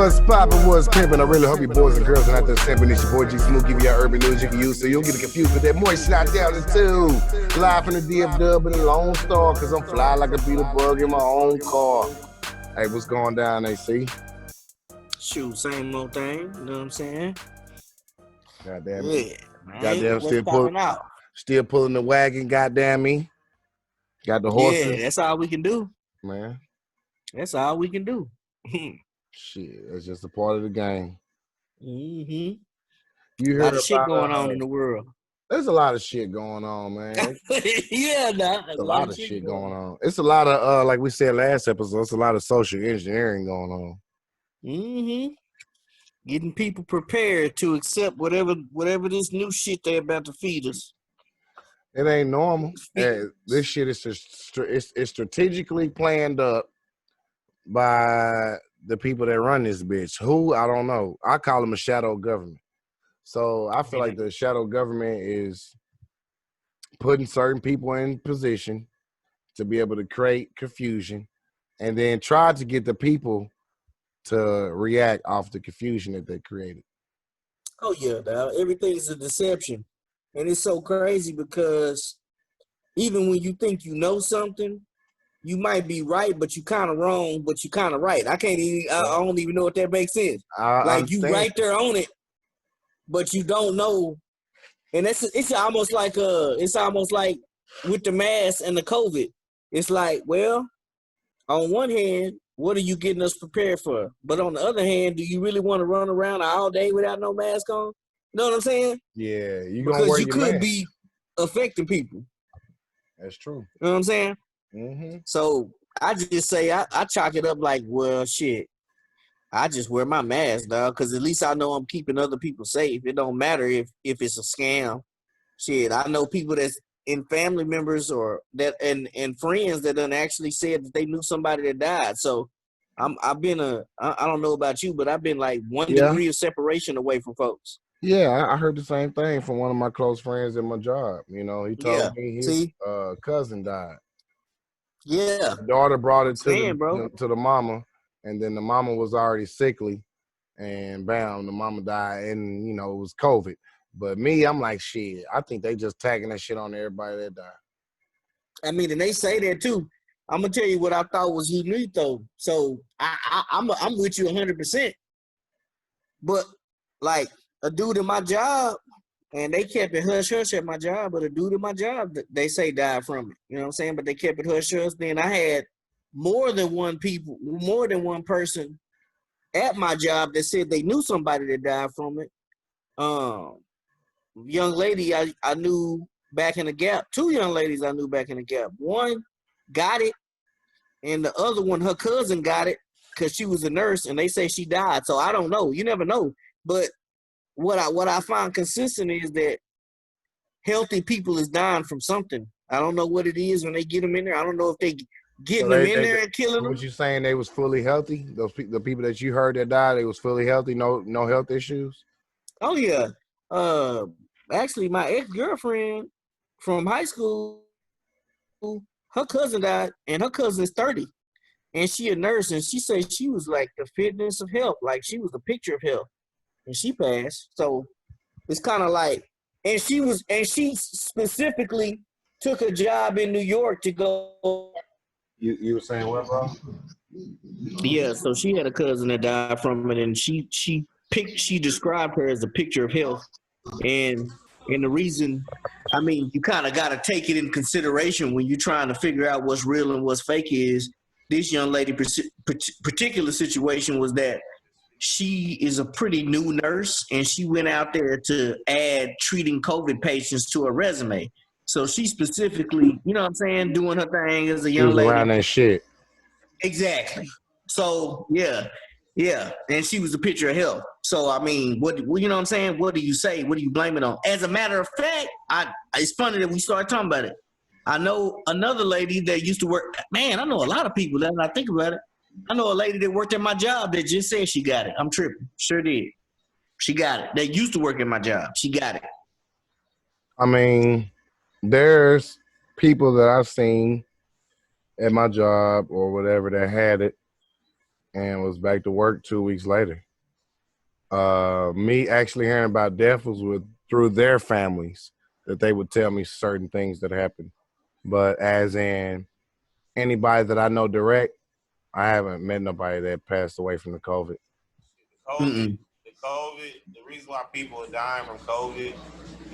What's poppin', what's pimpin'? I really hope you boys and girls are not just simping. It's your boy G Smooth, give you that urban news you can use so you don't get confused with that moist shot down the tube. Live from the DF Dub in the Lone Star, cause I'm fly like a beetle bug in my own car. Hey, what's going down, AC? Shoot, same old thing, you know what I'm saying? Goddamn yeah, man. Goddamn, What's still pulling the wagon, goddamn me. Got the horses. Yeah, that's all we can do. Man. That's all we can do. Shit, that's just a part of the game. Mm-hmm. You heard a lot of shit going on in the world. There's a lot of shit going on, man. Yeah, there's a lot of shit going on. It's a lot of like we said last episode, it's a lot of social engineering going on. Mm-hmm. Getting people prepared to accept whatever this new shit they're about to feed us. It ain't normal. This shit is it's strategically planned up by the people that run this bitch. Who? I don't know. I call them a shadow government. So I feel like the shadow government is putting certain people in position to be able to create confusion and then try to get the people to react off the confusion that they created. Oh, yeah, dog. Everything is a deception. And it's so crazy because even when you think you know something, you might be right, but you kind of wrong, but you kind of right. I don't even know if that makes sense. Like you right there on it, but you don't know. And it's almost like with the mask and the COVID. It's like, well, on one hand, what are you getting us prepared for? But on the other hand, do you really want to run around all day without no mask on? You know what I'm saying? Yeah, because you could be affecting people. That's true. You know what I'm saying? Mm-hmm. So I just say I chalk it up like, well, shit. I just wear my mask, dog, because at least I know I'm keeping other people safe. It don't matter if it's a scam. Shit, I know people that's in family members or that and friends that done actually said that they knew somebody that died. So I don't know about you, but I've been like 1 degree of separation away from folks. Yeah, I heard the same thing from one of my close friends at my job. You know, he told me his cousin died. Yeah. The daughter brought it to the mama, and then the mama was already sickly, and bam, the mama died, and it was COVID. But me, I'm like, shit, I think they just tagging that shit on everybody that died. I mean, and they say that too. I'm gonna tell you what I thought was unique though. So I'm with you 100%. But like a dude in my job, and they kept it hush hush at my job. But a dude in my job, they say died from it. You know what I'm saying? But they kept it hush hush. Then I had more than one person at my job that said they knew somebody that died from it. Young lady I knew back in the Gap. 2 young ladies I knew back in the Gap. One got it, and the other one, her cousin got it because she was a nurse, and they say she died. So I don't know. You never know. But what I find consistent is that healthy people is dying from something. I don't know what it is when they get them in there. I don't know if they getting them in there and killing them. What you saying? They was fully healthy? The people that you heard that died, they was fully healthy. No health issues. Oh yeah. Actually, my ex-girlfriend from high school, her cousin died, and her cousin's 30, and she a nurse, and she said she was like the fitness of health, like she was the picture of health, and she passed. So it's kind of like, and she specifically took a job in New York to go. You were saying what, bro? Yeah, so she had a cousin that died from it, and she described her as a picture of health. And the reason, I mean, you kind of got to take it in consideration when you're trying to figure out what's real and what's fake is this young lady particular situation was that she is a pretty new nurse, and she went out there to add treating COVID patients to her resume. So she specifically, you know what I'm saying, doing her thing as a young lady. Around that shit. Exactly. So, yeah. And she was a picture of health. So, I mean, what you know what I'm saying? What do you say? What do you blame it on? As a matter of fact, it's funny that we started talking about it. I know another lady that used to work. Man, I know a lot of people that when I think about it. I know a lady that worked at my job that just said she got it. I'm tripping. Sure did. She got it. That used to work at my job. She got it. I mean, there's people that I've seen at my job or whatever that had it, and was back to work 2 weeks later. Me actually hearing about death was through their families, that they would tell me certain things that happened. But as in anybody that I know direct, I haven't met nobody that passed away from the COVID. The reason why people are dying from COVID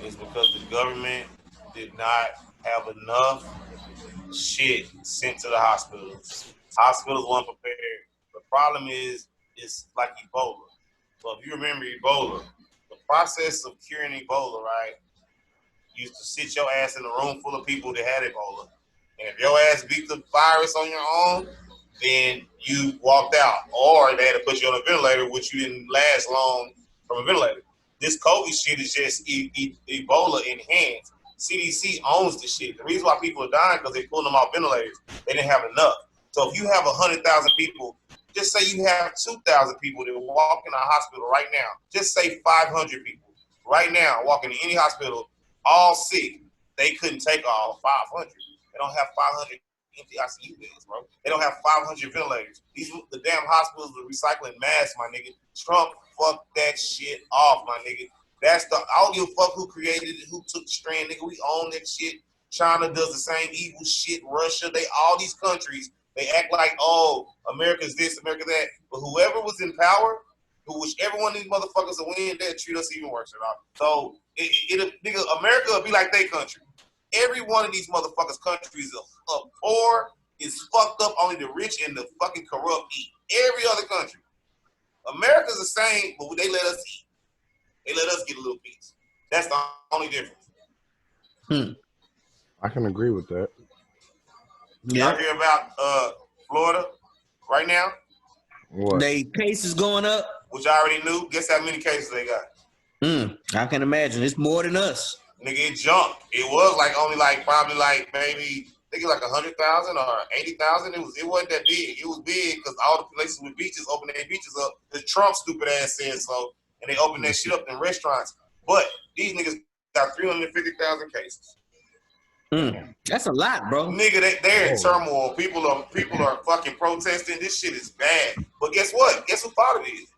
is because the government did not have enough shit sent to the hospitals. Hospitals weren't prepared. The problem is, it's like Ebola. So if you remember Ebola, the process of curing Ebola, right, used to sit your ass in a room full of people that had Ebola. And if your ass beat the virus on your own, then you walked out. Or they had to put you on a ventilator, which you didn't last long from a ventilator. This COVID shit is just Ebola enhanced. CDC owns the shit. The reason why people are dying because they're pulling them off ventilators. They didn't have enough. So if you have 100,000 people, just say you have 2,000 people that walk in a hospital right now. Just say 500 people right now walking in any hospital, all sick. They couldn't take all 500. They don't have 500 empty ICU beds, bro. They don't have 500 ventilators. The damn hospitals are recycling masks, my nigga. Trump fucked that shit off, my nigga. I don't give a fuck who created it, who took the strand, nigga. We own that shit. China does the same evil shit. Russia, all these countries, they act like, oh, America's this, America that. But whoever was in power, whichever one of these motherfuckers will win, they'll treat us even worse at all. So, nigga, America will be like their country. Every one of these motherfuckers' countries are poor, is fucked up, only the rich and the fucking corrupt eat. Every other country. America's the same, but they let us eat. They let us get a little piece. That's the only difference. I can agree with that. Y'all hear about Florida right now? What? They cases going up. Which I already knew. Guess how many cases they got? I can imagine. It's more than us. Nigga, it jumped. It was probably maybe I think it was like 100,000 or 80,000. It wasn't that big. It was big because all the places with beaches opened their beaches up. The Trump stupid ass said so, and they opened that shit up in restaurants. But these niggas got 350,000 cases. That's a lot, bro. Nigga, they're in turmoil. People are fucking protesting. This shit is bad. But guess what? Guess who fault it is?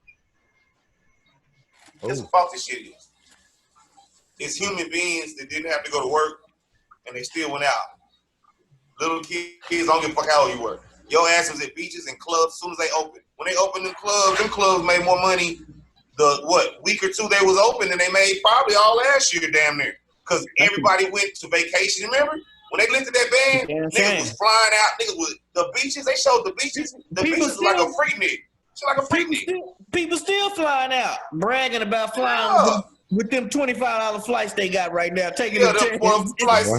Guess who fault this shit is? It's human beings that didn't have to go to work and they still went out. Little kids don't give a fuck how old you were. Your ass was at beaches and clubs as soon as they opened. When they opened them clubs made more money week or two they was open than they made probably all last year damn near. Because everybody went to vacation. Remember? When they lifted that ban, niggas was flying out. Niggas was the beaches. They showed the beaches. The beaches like a freak nigga. It's like a freak nigga. People still flying out, bragging about flying with them $25 flights they got right now. Taking the flights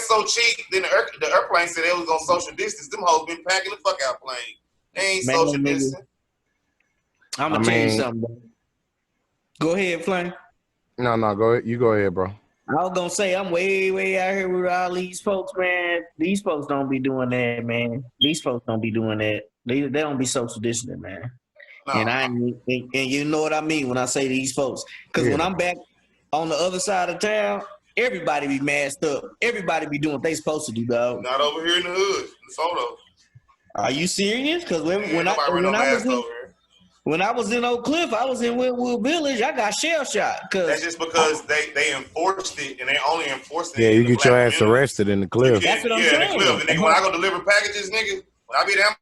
so cheap. Then the airplane said they was on social distance. Them hoes been packing the fuck out plane. They ain't social distance. I'm gonna tell you something, bro. Go ahead, Flame. No, go ahead. You go ahead, bro. I was gonna say I'm way out here with all these folks, man. These folks don't be doing that, man. These folks don't be doing that. They don't be social distancing, man. No. And you know what I mean when I say these folks, because when I'm back on the other side of town, everybody be masked up. Everybody be doing what they supposed to do, dog. Not over here in the hood, in Soto. Are you serious? Because when I was in Oak Cliff, I was in Wynwood Village. I got shell shot. That's just because they enforced it, and they only enforced it. Yeah, you get your ass arrested in the cliff. That's what I'm saying. In the cliff. And nigga, when I go deliver packages, nigga, when I be there,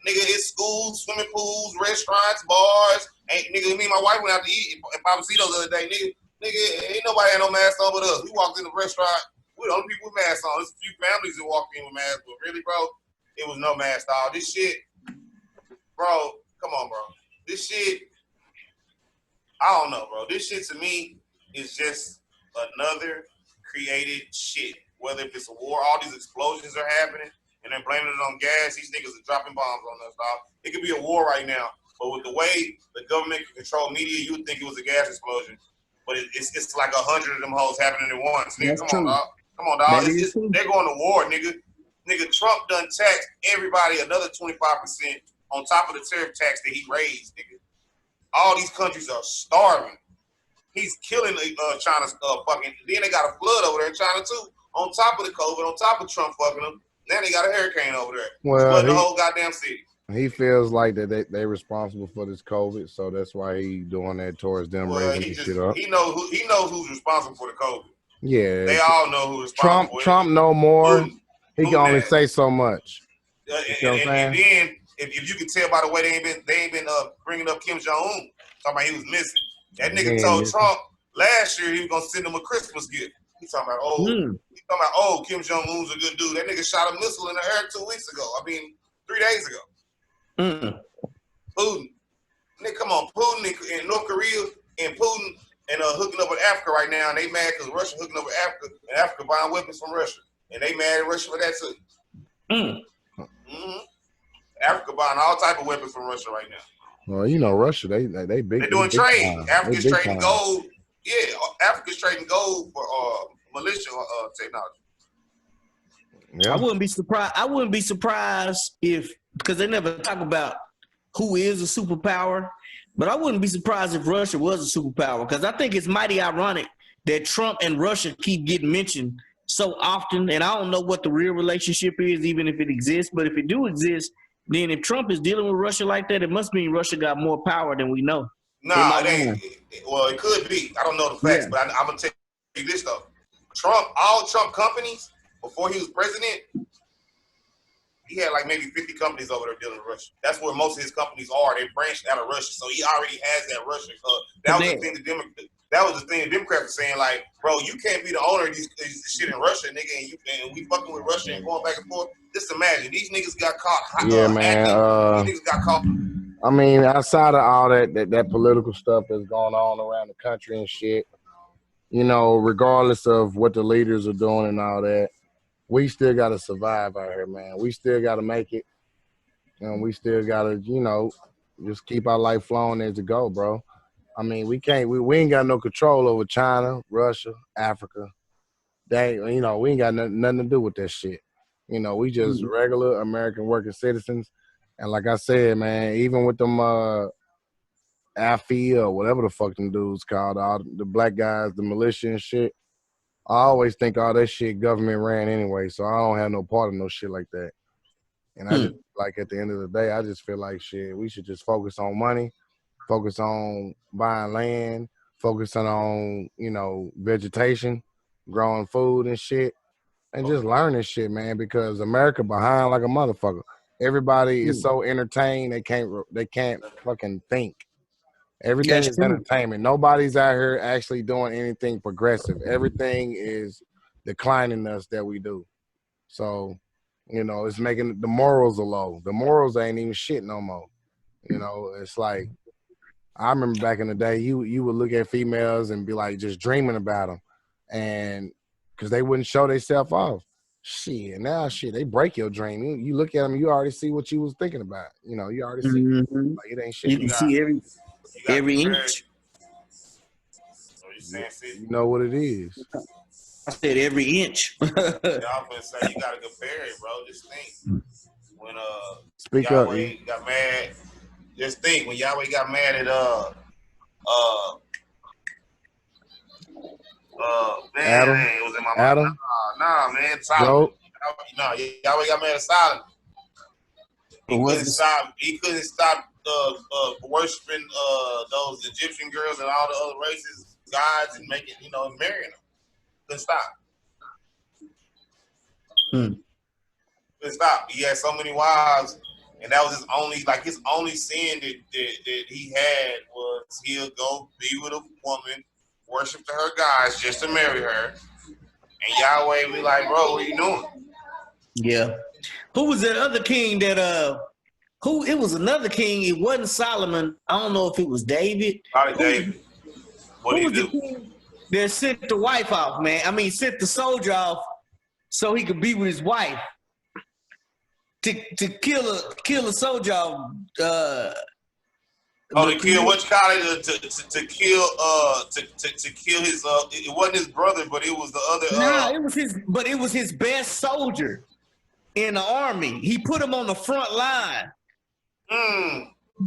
nigga, it's schools, swimming pools, restaurants, bars. Nigga, me and my wife went out to eat at Papacito the other day. Nigga, ain't nobody had no mask on but us. We walked in the restaurant. We the only people with masks on. There's a few families that walked in with masks, but really, bro, it was no mask all. This shit, bro. Come on, bro. This shit, I don't know, bro. This shit to me is just another created shit. Whether if it's a war, all these explosions are happening, and they're blaming it on gas. These niggas are dropping bombs on us, dog. It could be a war right now, but with the way the government can control media, you would think it was a gas explosion. But it's like 100 of them hoes happening at once. Nigga, come on, dog. They're going to war, nigga. Nigga, Trump done taxed everybody another 25%. On top of the tariff tax that he raised, nigga. All these countries are starving. He's killing China's fucking. Then they got a flood over there in China too. On top of the COVID, on top of Trump fucking them. Now they got a hurricane over there. Well, the whole goddamn city. He feels like that they responsible for this COVID, so that's why he doing that towards them, Well, raising this shit up. he knows who's responsible for the COVID. Yeah, They all know who's responsible for it. Trump know more. He can only that. say so much. And then if you can tell by the way they ain't been bringing up Kim Jong-Un, talking about he was missing. That nigga told Trump last year he was gonna send him a Christmas gift. He's talking about Kim Jong-Un's a good dude. That nigga shot a missile in the air 2 weeks ago. 3 days ago. Putin. Nigga, come on, Putin in North Korea and Putin and hooking up with Africa right now, and they mad because Russia hooking up with Africa, and Africa buying weapons from Russia, and they mad at Russia for that too. Africa buying all type of weapons from Russia right now. Well, you know, Russia, they big. They're doing trade. Africa's trading time. gold. Yeah, Africa's trading gold for militia technology. Yeah. I wouldn't be surprised if, because they never talk about who is a superpower, but I wouldn't be surprised if Russia was a superpower, because I think it's mighty ironic that Trump and Russia keep getting mentioned so often, and I don't know what the real relationship is, even if it exists, but if it do exist, then if Trump is dealing with Russia like that, it must mean Russia got more power than we know. Nah, it ain't. Well, it could be. I don't know the facts, but I'm going to tell you this, though. All Trump companies, before he was president, he had like maybe 50 companies over there dealing with Russia. That's where most of his companies are. They branched out of Russia, so he already has that Russian. That was the thing the Democrats were saying, like, bro, you can't be the owner of this shit in Russia, nigga, and we fucking with Russia and going back and forth. Just imagine, these niggas got caught. Yeah, man. These niggas got caught. I mean, outside of all that political stuff that's going on around the country and shit, you know, regardless of what the leaders are doing and all that, we still got to survive out here, man. We still got to make it. And we still got to, you know, just keep our life flowing as it go, bro. I mean, we ain't got no control over China, Russia, Africa. You know, we ain't got nothing to do with that shit. You know, we just regular American working citizens. And like I said, man, even with them AFI or whatever the fuck them dudes called, all the black guys, the militia and shit, I always think all that shit government ran anyway, so I don't have no part of no shit like that. And I just, like, at the end of the day, I just feel like, shit, we should just focus on money, focus on buying land, focusing on, you know, vegetation, growing food and shit, and just learning shit, man, because America behind like a motherfucker. Everybody is so entertained, they can't fucking think. Everything is entertainment. Nobody's out here actually doing anything progressive. Everything is declining us that we do. So, you know, it's making the morals are low. The morals ain't even shit no more. You know, it's like, I remember back in the day, you would look at females and be like just dreaming about them, and because they wouldn't show themselves off. Shit, now shit, they break your dream. You look at them, you already see what you was thinking about. You know, you already see like it ain't shit. You can see every inch. You know what it is. I said every inch. Y'all gonna say you gotta compare it, bro. Just think when Speak Yahweh up, got mad. Just think when Yahweh got mad at Adam. It was in my Adam. mind. Nah, man, Solomon. No, Yahweh got mad at Solomon. He couldn't stop worshiping those Egyptian girls and all the other races, gods, and making, you know, and marrying them. Couldn't stop. Couldn't stop. He had so many wives, and that was his only sin that he had was he'll go be with a woman, worship to her gods just to marry her, and Yahweh be like, bro, what are you doing? Yeah. Who was that other king that it was another king, it wasn't Solomon. I don't know if it was David. Probably David. What did he do? The king that sent the wife off, man? I mean, sent the soldier off so he could be with his wife. To kill a soldier off. To kill what you call it? To kill his it wasn't his brother, but it was the other. It was his best soldier in the army. He put him on the front line.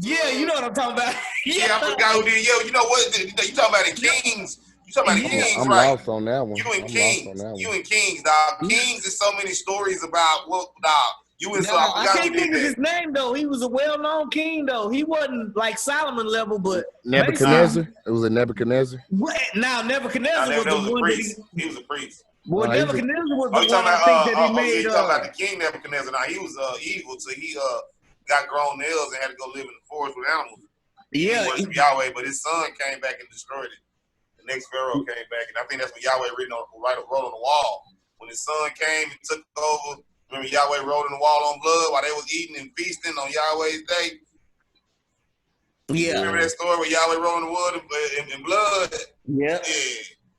Yeah, you know what I'm talking about. Yeah, I forgot who did. Yo, you know what? You talking about the Kings? You talking about the Kings, I'm right? lost on that one. You and Kings, dog. Kings is so many stories about dog. You and I can't think of his name though. He was a well-known king though. He wasn't like Solomon level, but Nebuchadnezzar. It was a Nebuchadnezzar. Now Nebuchadnezzar was the one that he was a priest. Well, Nebuchadnezzar was the one I think that he made. You talking about the king Nebuchadnezzar? Now he was evil, so he got grown nails and had to go live in the forest with animals. Yeah, he worshiped Yahweh, but his son came back and destroyed it. The next pharaoh came back, and I think that's what Yahweh wrote on the wall. When his son came and took over, remember Yahweh wrote on the wall on blood while they was eating and feasting on Yahweh's day. Yeah, remember that story where Yahweh wrote on the wood and blood? Yeah.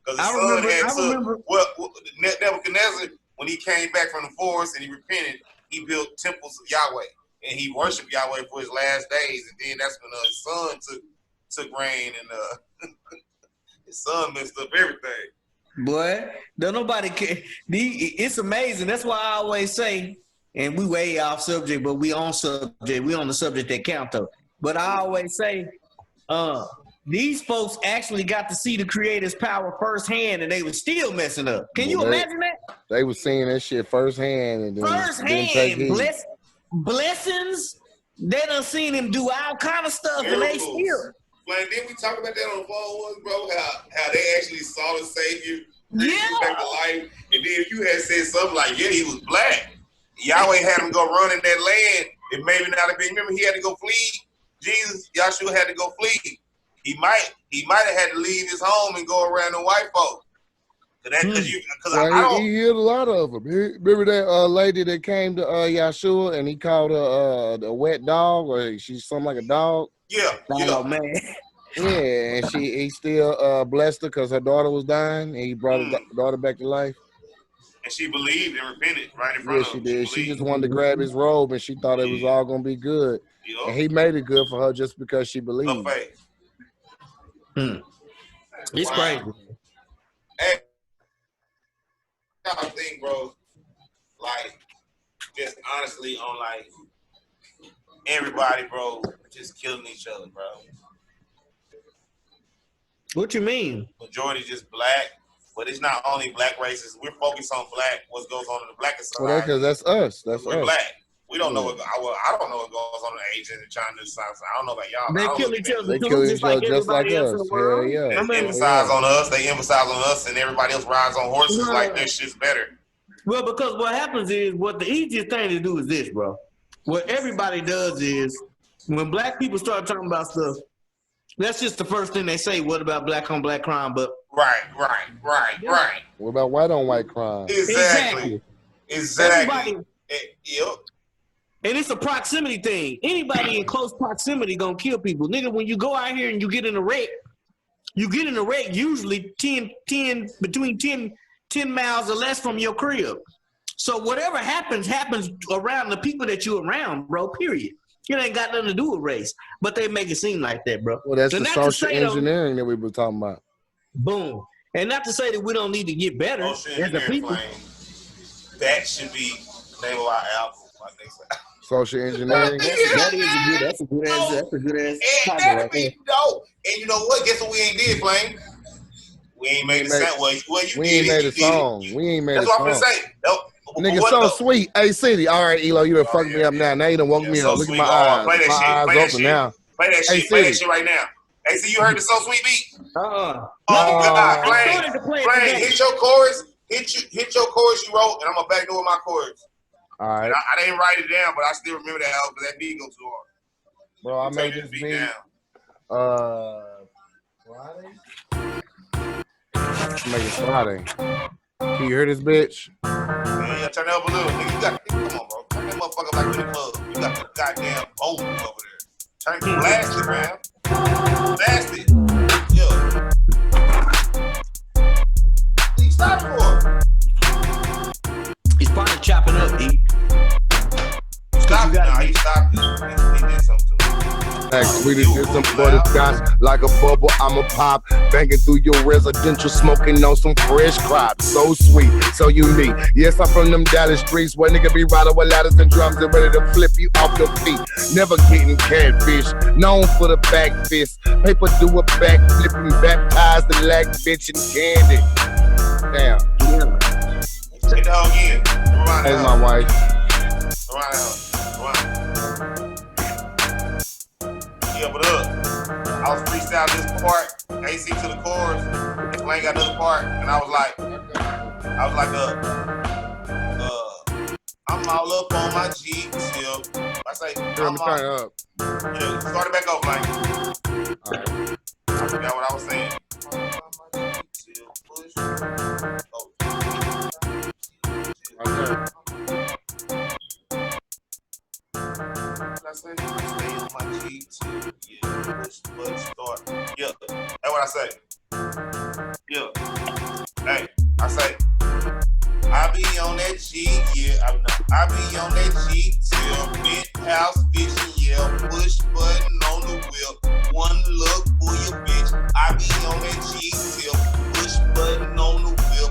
Because his son had Nebuchadnezzar, when he came back from the forest and he repented, he built temples of Yahweh. And he worshiped Yahweh for his last days. And then that's when his son took reign and his son messed up everything. Boy, don't nobody care. It's amazing. That's why I always say, and we way off subject, but we on subject. We on the subject that count though. But I always say, these folks actually got to see the Creator's power firsthand, and they were still messing up. Can you imagine that? They were seeing that shit firsthand, and then blessings. They done seen him do all kind of stuff, and they still. Like, didn't we talk about that on the phone once, bro? How they actually saw the Savior back to life, and then you had said something like, "Yeah, he was black." Yahweh had him go run in that land. It maybe not have been. Remember, he had to go flee. Jesus, Yahshua had to go flee. He might have had to leave his home and go around the white folk. He healed a lot of them. Remember that lady that came to Yahshua and he called her a wet dog, or she's something like a dog? Yeah. Oh man. Yeah, and he still blessed her because her daughter was dying, and he brought her daughter back to life. And she believed and repented right in front of him. Yeah, she did. She just wanted to grab his robe, and she thought it was all gonna be good. Yep. And he made it good for her just because she believed. Her faith. It's crazy. Hey, I think, bro, like, just honestly on like everybody, bro, just killing each other, bro. What you mean? Majority just black, but it's not only black races. We're focused on black, what goes on in the black society. Well, because that's us. We're black. We don't know what I don't know what goes on in Asia and China and South. I don't know about y'all. They kill each other. They kill each other just like us. Hell yeah. They emphasize on us. They emphasize on us, and everybody else rides on horses like this shit's better. Well, because what happens is, what the easiest thing to do is this, bro. What everybody does is, when black people start talking about stuff, that's just the first thing they say. What about black on black crime? But right. What about white on white crime? Exactly. Yep. And it's a proximity thing. Anybody in close proximity gonna kill people. Nigga, when you go out here and you get in a wreck usually 10 miles or less from your crib. So whatever happens around the people that you're around, bro, period. It ain't got nothing to do with race. But they make it seem like that, bro. Well, that's the social engineering that we were talking about. Boom. And not to say that we don't need to get better as a people. That should be the name of our album. Social engineering. That's a good answer. And you know what? Guess what we ain't did, Flame? We ain't made a sound. We ain't made a song. That's what I'm gonna say. Nigga, so sweet. Hey, City. All right, Elo, you done fucked me up now. Now you done woke me up. Look at my eyes. Play that shit. My eyes open now. Play that shit. Play that shit right now. Hey, see, you heard the So Sweet beat? Oh God, Flame, hit your chorus. Hit your chorus you wrote, and I'm gonna back door with my chorus. All right. I didn't write it down, but I still remember that album because that beat goes too hard. Bro, I made this beat Friday. Can you hear this bitch? Yeah, turn it up a little. Nigga, come on, bro. Turn that motherfucker like in the club. You got the goddamn boat over there. Turn it, blast it, man. Blast it. Yeah. What you stopping for? He's probably chopping up, D. Stop it. Nah, he stopped it. He did something to me. We did some butterscotch like a bubble. I'm a pop, banging through your residential, smoking on some fresh crops. So sweet, so unique. Yes, I'm from them Dallas streets where nigga be riding with ladders and drums and ready to flip you off your feet. Never getting catfish, known for the back fist. Paper do a back flipping, baptized the lack bitch and candy. Damn. Take the hell again. That's my wife. Surround her. Yeah, but I was freestyling this part, AC to the chorus. Lane got another part, and I was like, I'm all up on my G till. I say, Turn it up. Yeah, start it back over, Lane. All right. I forgot what I was saying. I stay on my G till, yeah, push the button, start. Yeah, that's what I say. Yeah. Hey, I say, I be on that G, yeah, I be on that G till penthouse vision, yeah, push button on the wheel, one look for your bitch. I be on that G till push button on the wheel.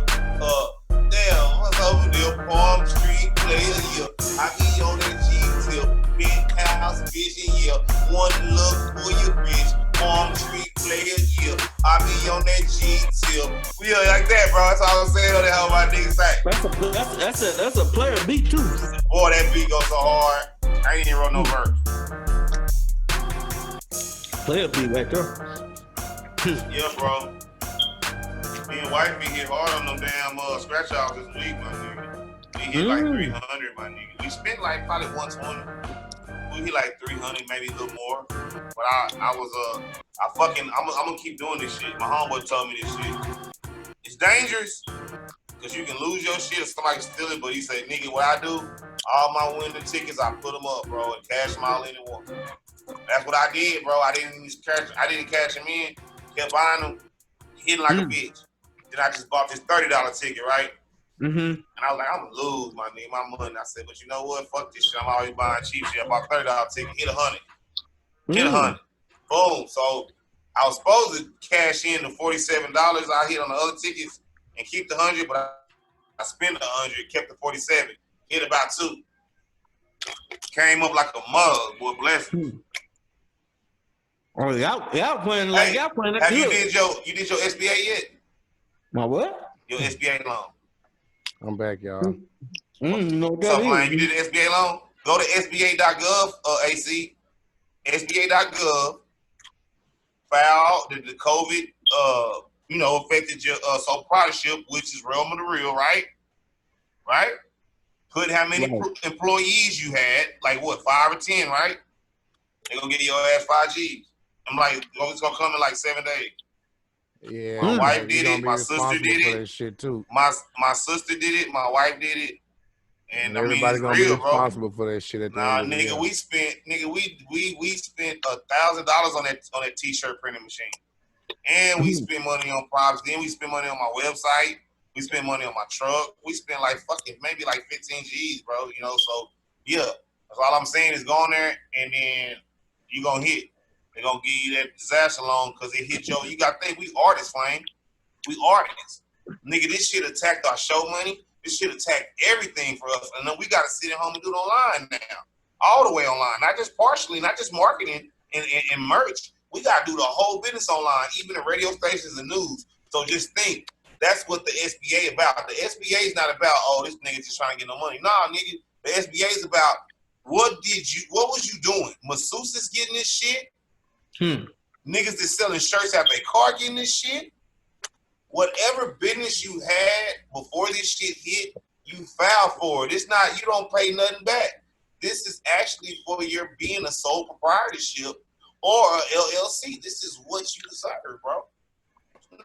Damn, what's over there? Palm Street player, yeah. I be on that G till penthouse vision, yeah, one look for your bitch. Palm Street player, yeah. I be on that G till. Yeah, like that, bro. That's all I'm saying. What the hell my niggas say? That's a player beat too. Boy, that beat goes so hard. I ain't even wrote no verse. Player beat right there. Yeah, bro. Me and wife be hit hard on them damn scratch offs this week, my nigga. We hit like 300, my nigga. We spent like probably 120. We hit like 300, maybe a little more. But I'm gonna keep doing this shit. My homeboy told me this shit. It's dangerous because you can lose your shit if somebody steal it. But he said, nigga, what I do, all my winning tickets, I put them up, bro, and cash them all in at once. That's what I did, bro. I didn't cash them in. Kept buying them, hitting like a bitch. Then I just bought this $30 ticket, right? Mm-hmm. And I was like, I'm gonna lose my money. I said, but you know what? Fuck this shit. I'm always buying cheap shit. I bought $30 ticket, hit 100. Hit 100. Boom. So I was supposed to cash in the $47 I hit on the other tickets and keep the 100, but I spent the 100, kept the 47, hit about 2. Came up like a mug, boy, bless you. Oh, y'all playing like y'all playing that Have good. You did your SBA yet? My what? Your SBA loan. I'm back, y'all. No, What's up, man? You did the SBA loan? Go to SBA.gov, AC. SBA.gov. File the COVID, affected your sole proprietorship, which is realm of the real, right? Right? Put how many employees you had, like what, 5 or 10, right? They're gonna get your ass 5 G's. I'm like, it's gonna come in like 7 days. Yeah, my wife did it. My sister did it. That shit too. My sister did it. My wife did it. And everybody gonna real, be responsible for that shit. At the end of the year. We spent $1,000 on that t-shirt printing machine, and we spent money on props. Then we spent money on my website. We spent money on my truck. We spent maybe 15 G's, bro. So yeah, that's all I'm saying is go on there and then you gonna hit. They're gonna give you that disaster loan because it hit you. You gotta think we artists, Flame. We artists. Nigga, this shit attacked our show money. This shit attacked everything for us. And then we gotta sit at home and do it online now. All the way online. Not just partially, not just marketing and merch. We gotta do the whole business online, even the radio stations and news. So just think, that's what the SBA about. The SBA is not about, this nigga just trying to get no money. Nah, nigga, the SBA is about what was you doing? Masseuses getting this shit? Niggas that selling shirts out their car getting this shit? Whatever business you had before this shit hit, you filed for it. It's not, you don't pay nothing back. This is actually for your being a sole proprietorship or a LLC. This is what you deserve, bro.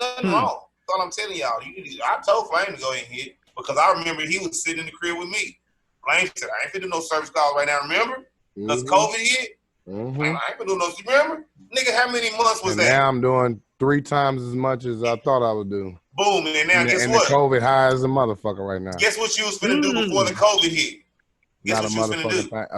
Nothing wrong. That's all I'm telling y'all. I told Flame to go ahead and hit because I remember he was sitting in the crib with me. Flame said, I ain't finna do no service calls right now, remember? Because COVID hit. I ain't finna do no, remember? Nigga, how many months was that? Now I'm doing 3 times as much as I thought I would do. Boom, and now guess and what? The COVID high as a motherfucker right now. Guess what you was finna do before the COVID hit? Guess what you was finna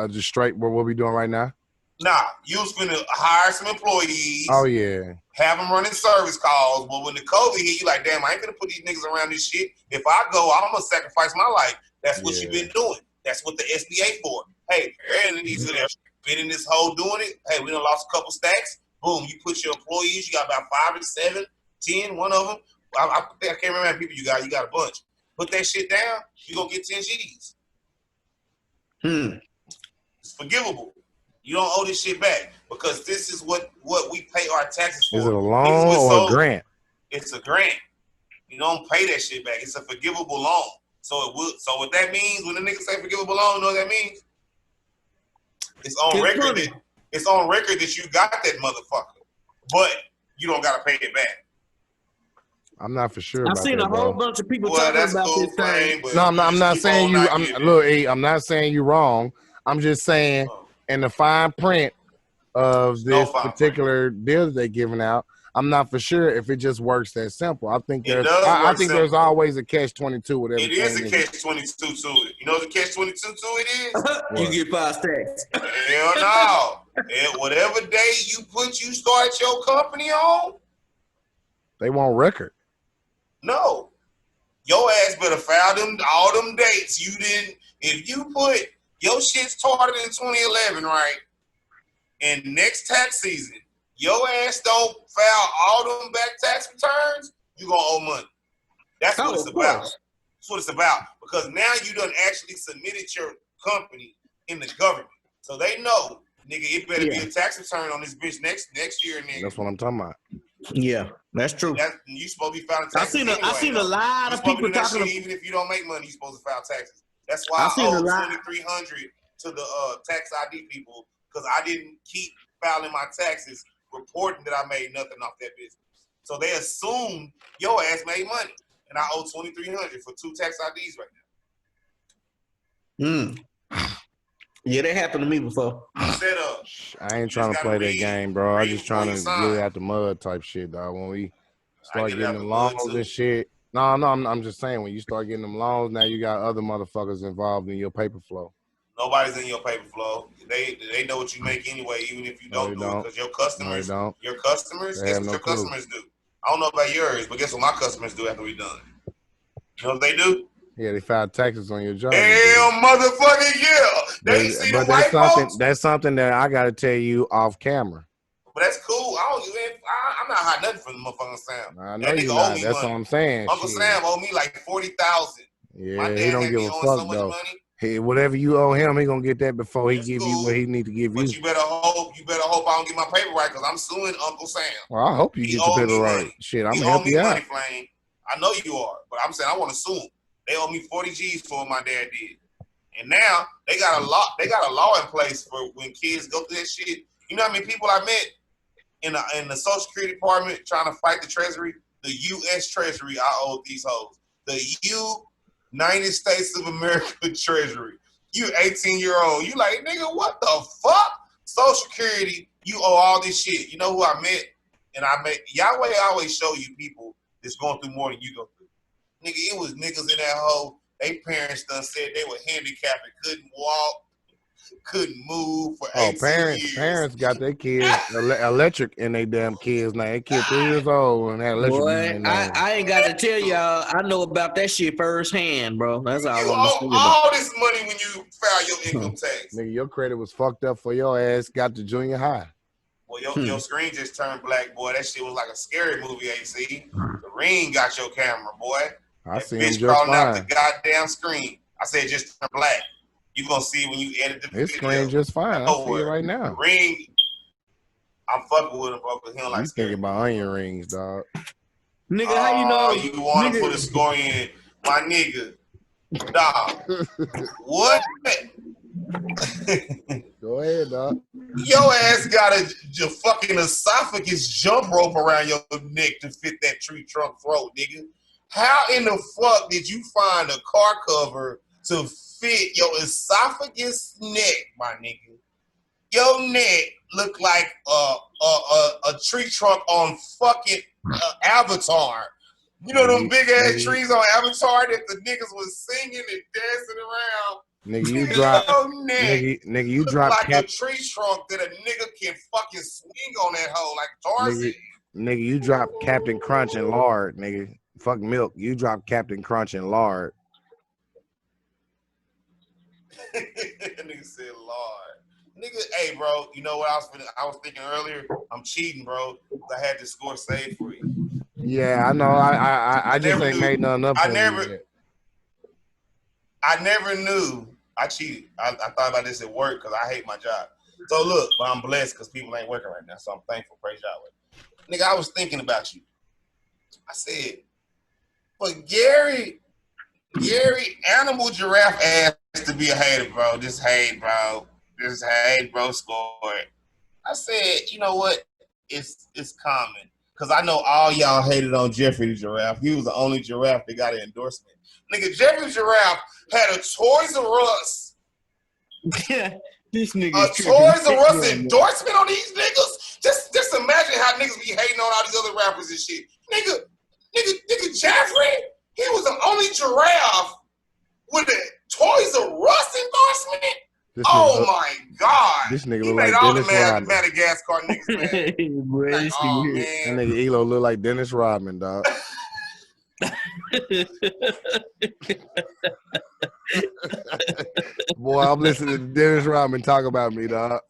do? Just straight what we doing right now? Nah, you was finna hire some employees. Oh, yeah. Have them running service calls. But when the COVID hit, you like, damn, I ain't finna put these niggas around this shit. If I go, I'm gonna sacrifice my life. That's what you been doing. That's what the SBA for. Hey, and he's been in this hole doing it. Hey, we done lost a couple stacks. Boom, you put your employees, you got about 5 or 7, 10, one of them. I can't remember how many people you got a bunch. Put that shit down, you gonna get 10 G's. forgivable. You don't owe this shit back because this is what we pay our taxes for. Is it a loan or a grant? It's a grant. You don't pay that shit back. It's a forgivable loan. So what that means when the niggas say forgivable loan, you know what that means? It's on record that you got that motherfucker, but you don't gotta pay it back. I'm not for sure. I've seen a whole bunch of people talking about this thing. No, I'm not saying you. I'm not saying you wrong. I'm just saying in the fine print of this particular deal that they're giving out, I'm not for sure if it just works that simple. I think there's always a catch-22 with everything. It is a catch-22 to it. You know what the catch-22 to it is? You get 5 stacks. Hell no. And whatever day you start your company on, they want record. No. Your ass better file all them dates. You didn't. If you put your shit started in 2011, right? And next tax season, your ass don't file all them back tax returns, you gonna owe money. That's what it's about. That's what it's about. Because now you done actually submitted your company in the government. So they know, nigga, it better be a tax return on this bitch next year, nigga. That's what I'm talking about. Yeah, that's true. You supposed to be filing taxes. I seen a lot of people talking. Even if you don't make money, you supposed to file taxes. That's why I owe $2,300 to the tax ID people because I didn't keep filing my taxes, reporting that I made nothing off that business. So they assume your ass made money, and I owe $2,300 for 2 tax IDs right now. Yeah, that happened to me before. Set up. I ain't trying to play that game, bro. I'm just trying to get it out the mud type shit, dog. When we start getting them loans and shit. No, I'm just saying when you start getting them loans, now you got other motherfuckers involved in your paper flow. Nobody's in your paper flow. They know what you make anyway, even if you don't do it, because your customers, guess what your customers do? I don't know about yours, but guess what my customers do after we done? You know what they do? Yeah, they file taxes on your job. Hell, motherfucking yeah. That's something that I got to tell you off camera. But that's cool. I'm not hiding nothing from the motherfucking Sam. I know you're not. That's what I'm saying. Uncle Sam owe me like $40,000. Yeah, he don't give a fuck though. Hey, whatever you owe him, he gonna get that before he give you what he need to give you. But you better hope I don't get my paper right because I'm suing Uncle Sam. Well, I hope you get your paper right. Shit, I'm gonna help you out. Flame. I know you are, but I'm saying I want to sue him. They owe me 40 G's for what my dad did. And now they got a law in place for when kids go through that shit. You know how many people I met in the Social Security Department trying to fight the Treasury? The U.S. Treasury, I owe these hoes. The United States of America Treasury. You 18-year-old. You like, nigga, what the fuck? Social Security, you owe all this shit. You know who I met? And I met Yahweh always show you people that's going through more than you go through. Nigga, it was niggas in that hole. They parents done said they were handicapped and couldn't walk, couldn't move for 18 years. Parents got their kids electric in their damn kids now. They kid 3 years old and had electric. Boy, I ain't got to tell y'all. I know about that shit firsthand, bro. That's all you I'm saying. All this money when you file your income tax. Nigga, your credit was fucked up for your ass. Got to junior high. Well, your screen just turned black, boy. That shit was like a scary movie, AC. The Ring got your camera, boy. I see him just crawling out the goddamn screen. I said just turn black. You gonna see when you edit the video. His screen just fine. I see it right now. Ring, I'm fucking with him, bro, because he don't like. You thinking about onion rings, dog? Nigga, how you know? You want to put a score in, my nigga? Dog, what? Go ahead, dog. Your ass got a fucking esophagus jump rope around your neck to fit that tree trunk throat, nigga. How in the fuck did you find a car cover to fit your esophagus neck, my nigga? Your neck look like a tree trunk on fucking Avatar. You know them big ass trees on Avatar that the niggas was singing and dancing around. Nigga, you drop. Nigga, you drop like a tree trunk that a nigga can fucking swing on that hole like Tarzan. Nigga, you drop Captain Crunch and lard, nigga. Fuck milk. You drop Captain Crunch and lard. Nigga said lard. Nigga, hey, bro. You know what I was thinking earlier? I'm cheating, bro. I had this score saved for you. Yeah, I know. I just ain't made nothing up. I never knew I cheated. I thought about this at work because I hate my job. So look, but I'm blessed because people ain't working right now, so I'm thankful. Praise Yahweh. Nigga, I was thinking about you. I said, but Gary, Animal Giraffe asked to be a hater, bro. This hate, bro, scored. I said, you know what? It's common. Because I know all y'all hated on Jeffrey the Giraffe. He was the only giraffe that got an endorsement. Nigga, Jeffrey the Giraffe had a Toys R Us. Yeah, this nigga. A Toys R Us endorsement on these niggas? Just imagine how niggas be hating on all these other rappers and shit. Nigga, Jeffrey, he was the only giraffe with a Toys R Us endorsement? My God. This nigga he look made like all Dennis the Rodman. Madagascar niggas mad. Like, oh, man. That nigga Elo look like Dennis Rodman, dog. Boy, I'm listening to Dennis Rodman talk about me, dog.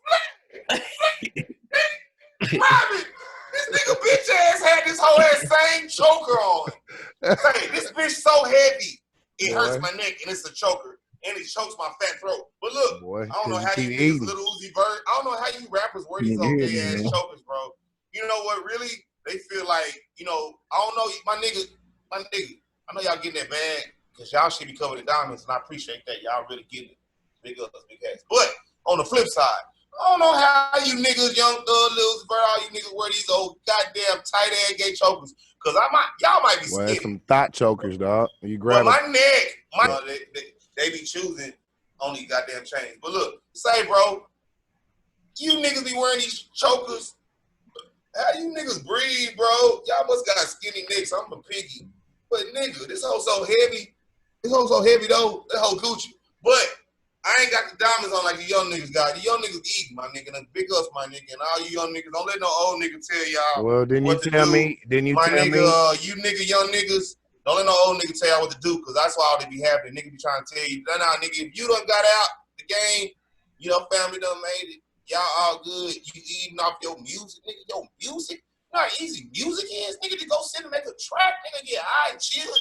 Rodman, this nigga bitch ass had this whole ass same choker on. Hey, this bitch so heavy, it hurts my neck, and it's a choker. And it chokes my fat throat. But look, I don't know how you niggas, Little Uzi Vert, I don't know how you rappers wear these old gay ass chokers, bro. You know what? Really, they feel like, you know, I don't know, my nigga, I know y'all getting that bad because y'all should be covered in diamonds, and I appreciate that. Y'all really getting it. Big ups, big ass. But on the flip side, I don't know how you niggas, Young Thug, Lil Uzi Vert, all you niggas wear these old goddamn tight ass gay chokers. Cause y'all might be skinny. Well, some thought chokers, dok. You grab my neck, they be choosing on these goddamn chains. But look, say, bro, you niggas be wearing these chokers. How you niggas breathe, bro? Y'all must got skinny necks. I'm a piggy. But nigga, this hoe so heavy. This hoe so heavy though. That hoe Gucci. But I ain't got the diamonds on like the young niggas got. The young niggas eat, my nigga. And big ups, my nigga. And all you young niggas, don't let no old nigga tell y'all. Well, didn't you tell me? Didn't you tell me? You nigga, young niggas, don't let no old nigga tell y'all what to do, because that's why all they be happening. Nigga be trying to tell you, nah, nigga, if you done got out the game, your family done made it, y'all all good, you eating off your music, nigga, your music? You know how easy music is, nigga, to go sit and make a track, nigga, get high and chill.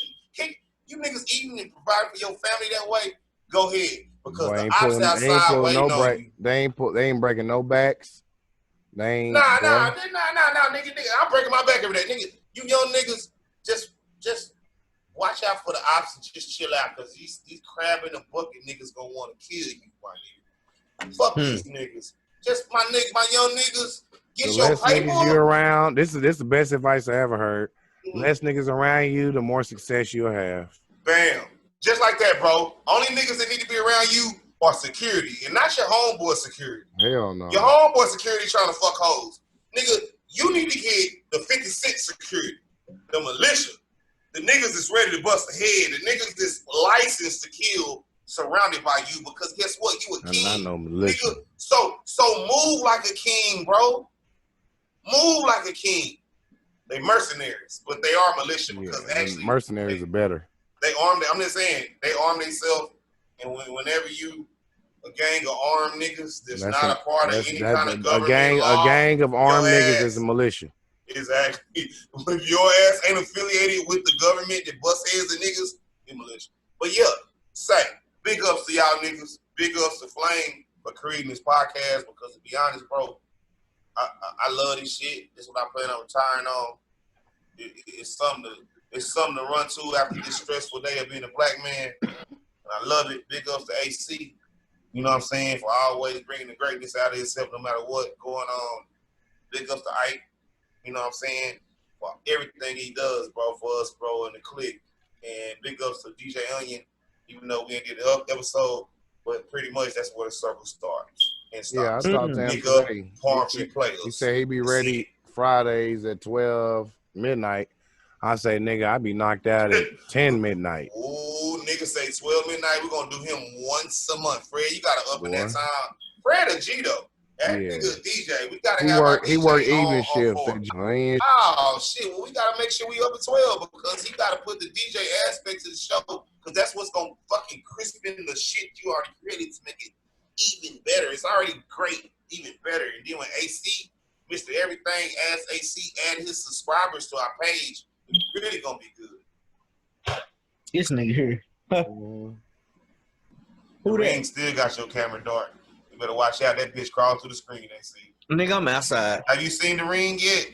You niggas eating and providing for your family that way, go ahead. Because the ops outside waiting on you. They ain't breaking no backs. They ain't. Nah, nigga. I'm breaking my back every day, nigga. You young niggas, just watch out for the ops and just chill out, because these crab in the bucket niggas gonna want to kill you, my nigga. Fuck these niggas. Just my young niggas, get your paper. Niggas you around. This is the best advice I ever heard. Less niggas around you, the more success you'll have. Bam. Just like that, bro. Only niggas that need to be around you are security, and not your homeboy security. Hell no. Your homeboy security trying to fuck hoes. Nigga, you need to get the 50 Cent security, the militia, the niggas that's ready to bust a head, the niggas that's licensed to kill, surrounded by you, because guess what? You a king. I'm not no militia. Nigga, so move like a king, bro. Move like a king. They mercenaries, but they are militia, because actually mercenaries are better. They arm. I'm just saying, they arm themselves, and whenever you a gang of armed niggas that's not a part of any kind of government a gang of armed niggas is a militia. Exactly. If your ass ain't affiliated with the government that bust heads of niggas, you militia. But yeah, big ups to y'all niggas. Big ups to Flame for creating this podcast, because to be honest, bro, I love this shit. This is what I plan on retiring on. It's something to run to after this stressful day of being a black man. And I love it. Big ups to AC. You know what I'm saying? For always bringing the greatness out of himself no matter what going on. Big ups to Ike. You know what I'm saying? For everything he does, bro, for us, bro, in the clique. And big ups to DJ Onion, even though we didn't get the episode, but pretty much that's where the circle starts. And stops. Yeah, I talked to him today. Palm Tree Players. He said he'd be ready Fridays at 12 midnight. I say, nigga, I be knocked out at 10 midnight. Ooh, nigga say 12 midnight. We're going to do him once a month. Fred, you got to up in that time. Fred a G, though. That nigga DJ. We got to have our DJ. He work even shift. Oh, shit. Well, we got to make sure we up at 12, because he got to put the DJ aspect to the show, because that's what's going to fucking crispen the shit you already created to make it even better. It's already great, even better. And then when AC, Mr. Everything, as AC, add his subscribers to our page, it's really gonna be good. This nigga here. Who The that? Ring still got your camera dark. You better watch out. That bitch crawled through the screen. They see. Nigga, I'm outside. Have you seen The Ring yet?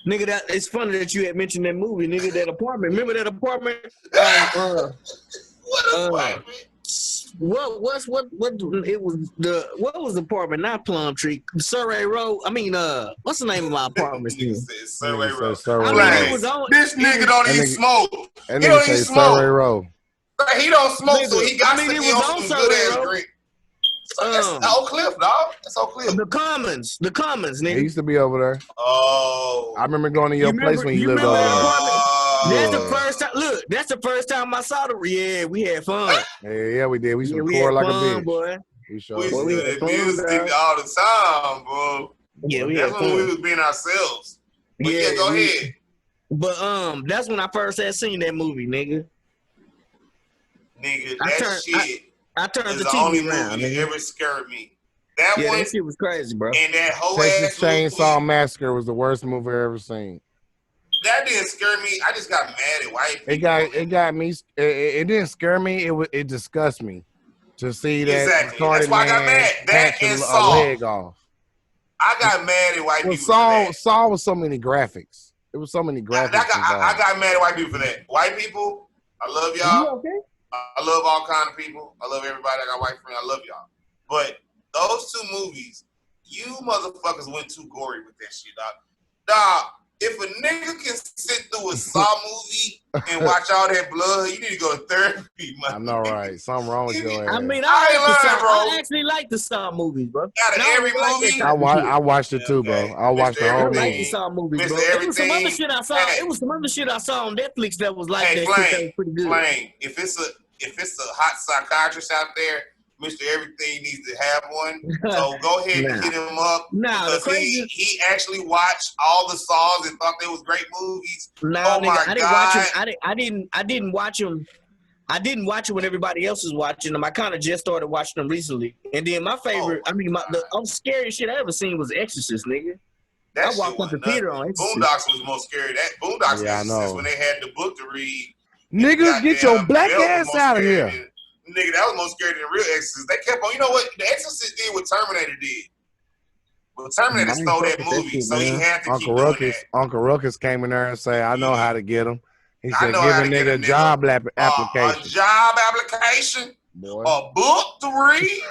Nigga, that it's funny that you had mentioned that movie, nigga. That apartment. Remember that apartment? What apartment? What it was what was the apartment? Not Plumtree, Surrey Road. I mean, what's the name of my apartment? Surrey Road. Surrey I mean, Road. it was on. This nigga don't even smoke. That He nigga don't say even Surrey smoke. Road. He don't smoke, Nigga, so he got I mean, to it be was on on some good Surrey ass Road. drink. So that's Oak Cliff, dog. That's Oak Cliff. The Commons, He nigga. used to be over there. Oh. I remember going to your place when you lived remember over that there. apartment? That's the Yeah. first time. Look, that's the first time I saw the. Yeah, we had fun. Yeah, we did. We used to We record had like a fun, bitch. boy. We We sure used to we do had that fun, music dog. all the time, bro. Yeah, we That's had when fun. we was being ourselves. But yeah, go ahead. But that's when I first had seen that movie, nigga. Nigga, I turned is the the TV only around, movie that nigga. ever scared me. That Yeah, one that shit was crazy, bro. and that whole Texas ass Chainsaw movie, Massacre was the worst movie I've ever seen. that didn't scare me. I just got mad at white people. It got me. It didn't scare me. It disgusted me to see that Exactly. retarded That's why I got man mad. That hacked and a Saw. leg off. I got mad at white Well, people for that. Saw was so many graphics. It was so many graphics. I got mad at white people for that. White people, I love y'all. You okay? I love all kind of people. I love everybody. I got white friends. I love y'all. But those two movies, you motherfuckers went too gory with that shit, dog. Dog, if a nigga can sit through a Saw movie and watch all that blood, you need to go to therapy, man. I know, right? Something wrong with your ass. I mean, I ain't lying, bro. I actually like the Saw movies, bro. Out of And I every don't like that movie, type of shit. I watched it too, bro. Okay. I watched the Mr. I whole like the movie. Saw movies, Mr. bro. It was some other Everything. shit I saw. Hey. It was some other shit I saw on Netflix that was like Hey, that shit that was pretty good. Flame. If it's a hot psychiatrist out there, Mr. Everything needs to have one. So go ahead and hit him up. Nah, because the crazy. he actually watched all the Saws and thought they was great movies. Nah, Oh nigga, my I didn't God. watch them. I didn't watch them. I didn't watch it when everybody else was watching them. I kind of just started watching them recently. And then my favorite, the scariest shit I ever seen was Exorcist, nigga. That I shit walked up was to theater nuts. on Exorcist. Boondocks was more scary. That Boondocks Yeah, I Exorcist know. when they had the book to read. Nigga, get your black ass out of here. Nigga, that was more scary than the real Exorcist. They kept on. You know what? The Exorcist did what Terminator did. But Terminator stole that movie, so he had to keep doing that. Uncle Ruckus came in there and said, "I know how to get him." He said, know "Give how a to get nigga a a job application." A job application? Boy. A book to read?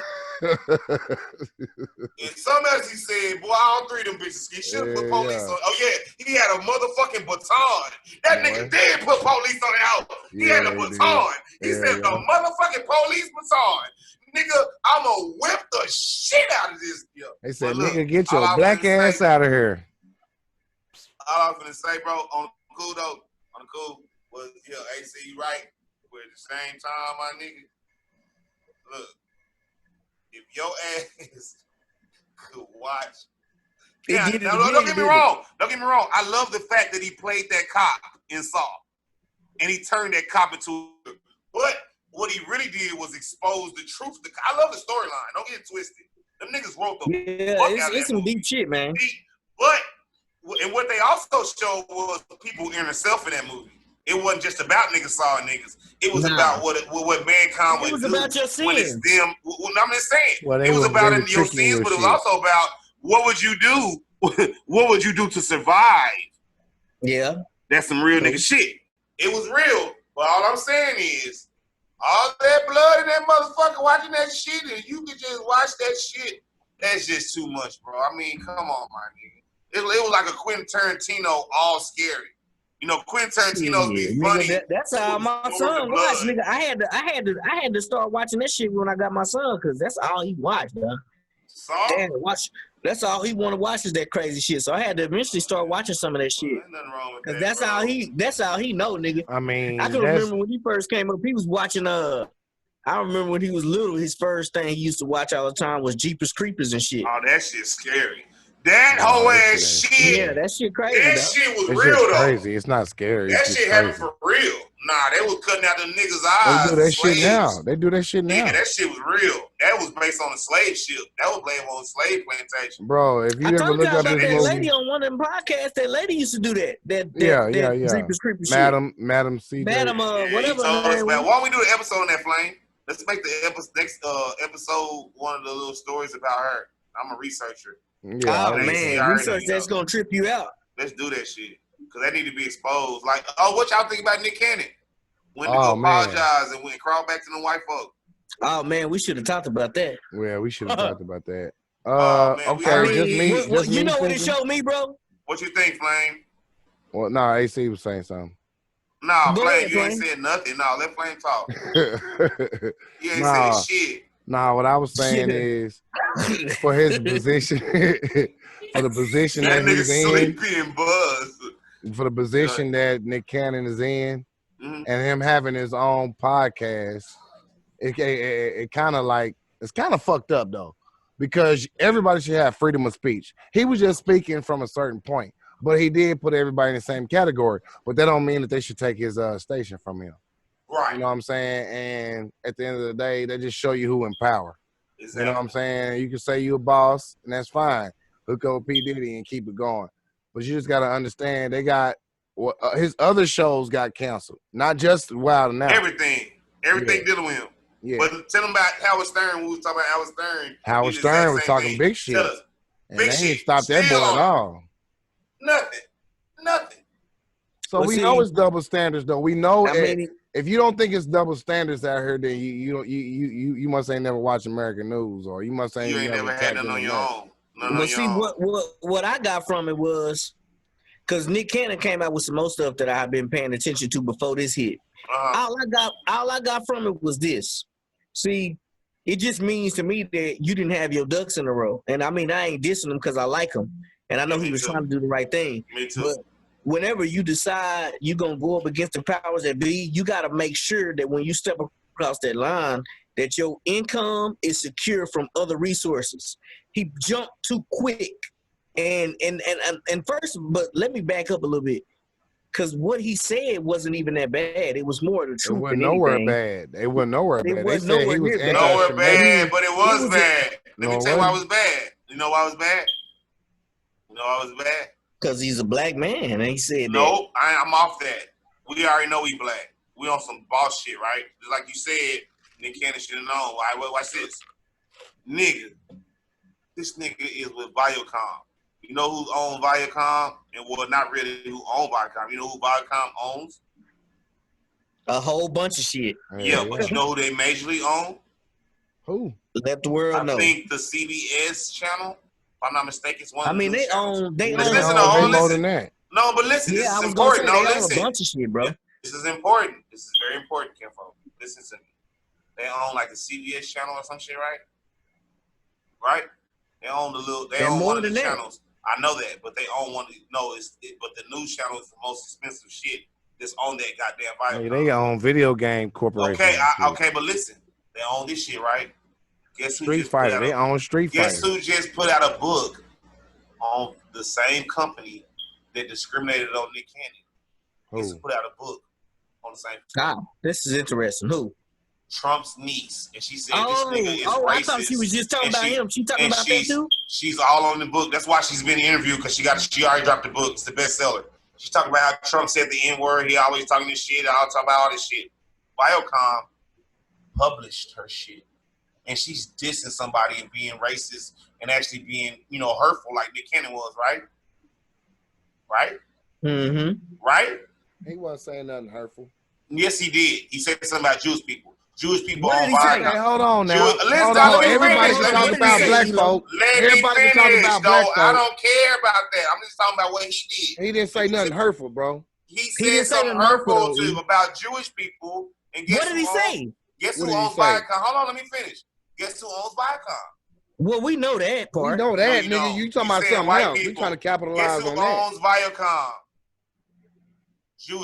And some else he said, boy, all three of them bitches, he should have put police on. Oh, yeah, he had a motherfucking baton. That nigga did put police on the house. He had a baton. He said, the motherfucking police baton. Nigga, I'm gonna whip the shit out of this. They said, nigga, get your black ass out of here. All I was gonna say, bro, on the cool, was, AC, you right? But at the same time, my nigga, look, if your ass could watch. Don't get me wrong. Don't get me wrong. I love the fact that he played that cop in Saw. And he turned that cop into it. But what he really did was expose the truth. I love the storyline. Don't get it twisted. Them niggas wrote the fuck out of it's some deep shit, man. And what they also showed was people inner self in that movie. It wasn't just about niggas sawing niggas. It was about what mankind would do. It was about your sins. When it's them. I'm just saying. Well, it was about your sins, but it was also about what would you do? What would you do to survive? Yeah. That's some real nigga shit. It was real. But all I'm saying is, all that blood in that motherfucker watching that shit, and you could just watch that shit, that's just too much, bro. I mean, come on, my nigga. It was like a Quentin Tarantino all scary. You know, Quentin Tarantino's be funny. Nigga, that's how my son watched. Nigga, I had to start watching that shit when I got my son, because that's all he watched, dog. Dad, that's all he want to watch is that crazy shit. So I had to eventually start watching some of that shit. Ain't nothing wrong with that, that's how he know, nigga. I mean, I can remember when he first came up, he was watching I remember when he was little, his first thing he used to watch all the time was Jeepers Creepers and shit. Oh, that shit's scary. That whole ass shit. Yeah, that shit crazy. That shit was real though. Crazy. It's not scary. That shit happened for real. Nah, they was cutting out them niggas' eyes. They do that shit now. They do that shit now. Nigga, that shit was real. That was based on a slave ship. That was based on a slave plantation. Bro, if you ever look up this movie, that lady on one of them podcasts, that lady used to do that. Yeah. Jeepers Creepers Madam CJ. Madam, whatever. Why don't we do an episode on that, Flame? Let's make the next episode one of the little stories about her. I'm a researcher. Yeah. Oh man, research that's gonna trip you out. Let's do that shit because that need to be exposed. Like, what y'all think about Nick Cannon? When to go apologize and when crawl back to the white folk. Oh man, we should have talked about that. Yeah, we should have talked about that. Man, okay, just me. You know what it showed me, bro? What you think, Flame? Well, no, AC was saying something. No, Flame, you ain't said nothing. No, let Flame talk. You ain't said shit. Nah, what I was saying is for his position, for the position that he's in, for the position that Nick Cannon is in, and him having his own podcast, it kind of like, it's kind of fucked up though, because everybody should have freedom of speech. He was just speaking from a certain point, but he did put everybody in the same category, but that don't mean that they should take his station from him. Right. You know what I'm saying? And at the end of the day, they just show you who in power. Exactly. You know what I'm saying? You can say you a boss, and that's fine. Hook up with P. Diddy and keep it going. But you just got to understand, they got his other shows got canceled. Not just Wild and Out. Everything dealing with him. Yeah. But tell them about Howard Stern. We was talking about Howard Stern. Howard Stern was talking big shit. And they ain't stopped that boy at all. Nothing. So we know it's double standards, though. We know if you don't think it's double standards out here, then you must ain't never watched American news, or you must ain't never had none on your own. But see, what I got from it was, because Nick Cannon came out with some more stuff that I've been paying attention to before this hit. All I got from it was this. See, it just means to me that you didn't have your ducks in a row. And I mean, I ain't dissing him because I like him, and I know he was trying to do the right thing. Me too. But whenever you decide you're going to go up against the powers that be, you got to make sure that when you step across that line, that your income is secure from other resources. He jumped too quick. And first, but let me back up a little bit. Because what he said wasn't even that bad. It was more the truth. It wasn't nowhere bad. It wasn't nowhere bad. They said he was nowhere bad, but it was bad. Let me tell you why it was bad. You know why it was bad? Because he's a black man, and he said nope, I'm off that. We already know he black. We on some boss shit, right? Just like you said, Nick Cannon should have known. Watch this. Nigga, this nigga is with Viacom. You know who owns Viacom? And well, not really who owns Viacom. You know who Viacom owns? A whole bunch of shit. Yeah, but you know who they majorly own? Who? Let the world know. I think the CBS channel. If I'm not mistaken, it's one. I mean, they own more than that. No, but listen, this is important. No, listen. A bunch of shit, bro. This is important. This is very important, Kenfo. Listen to me. They own like the CBS channel or some shit, right? Right? They own They own one of the channels. I know that, but they own one. But the news channel is the most expensive shit that's on that goddamn Viacom. They own video game corporation. Okay, but listen, they own this shit, right? Guess who Street Fighter. They own Street Fighter. Guess who just put out a book on the same company that discriminated on Nick Cannon? Guess who put out a book on the same company? This is interesting. Who? Trump's niece, and she said this nigga is racist. I thought she was just talking about him. She talking about that too? She's all on the book. That's why she's been interviewed, because she already dropped the book. It's the bestseller. She's talking about how Trump said the N-word. He always talking this shit. I'll talk about all this shit. Viacom published her shit, and she's dissing somebody and being racist and actually being, hurtful like Nick Cannon was, right? Right? Mm-hmm. Right? He wasn't saying nothing hurtful. Yes, he did. He said something about Jewish people. Jewish people on Viacom. Hey, hold on now. Everybody can talk about black folk. Everybody can talk about black folk. I don't care about that. I'm just talking about what he did. He didn't say nothing hurtful, bro. He said something hurtful about Jewish people. And what did he say? Guess who owns Viacom? Hold on, let me finish. Guess who owns Viacom? Well, we know that part. We know that, nigga. You talking about something else. We trying to capitalize on that. Guess who owns Viacom?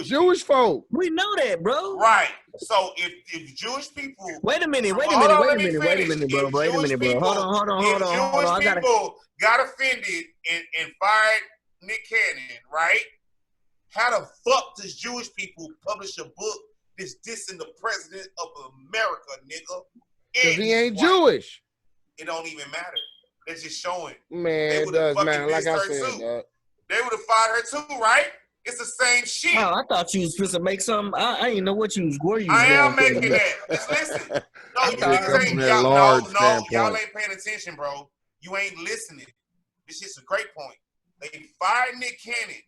Jewish folk. We know that, bro. Right. So if Jewish people, wait a minute, bro. Wait a minute, bro. Hold on. If Jewish people got offended and fired Nick Cannon, right? How the fuck does Jewish people publish a book that's dissing the president of America, nigga? Because he ain't Jewish. It don't even matter. They're just showing. Man, it does matter. Like I said, they would have fired her too, right? It's the same shit. Oh, I thought you was supposed to make something. I didn't know what you was where you was I am going. making that. Just listen. No, you thought- niggas ain't. From that Y'all, large y'all standpoint. ain't paying attention, bro. You ain't listening. This shit's a great point. They fired Nick Cannon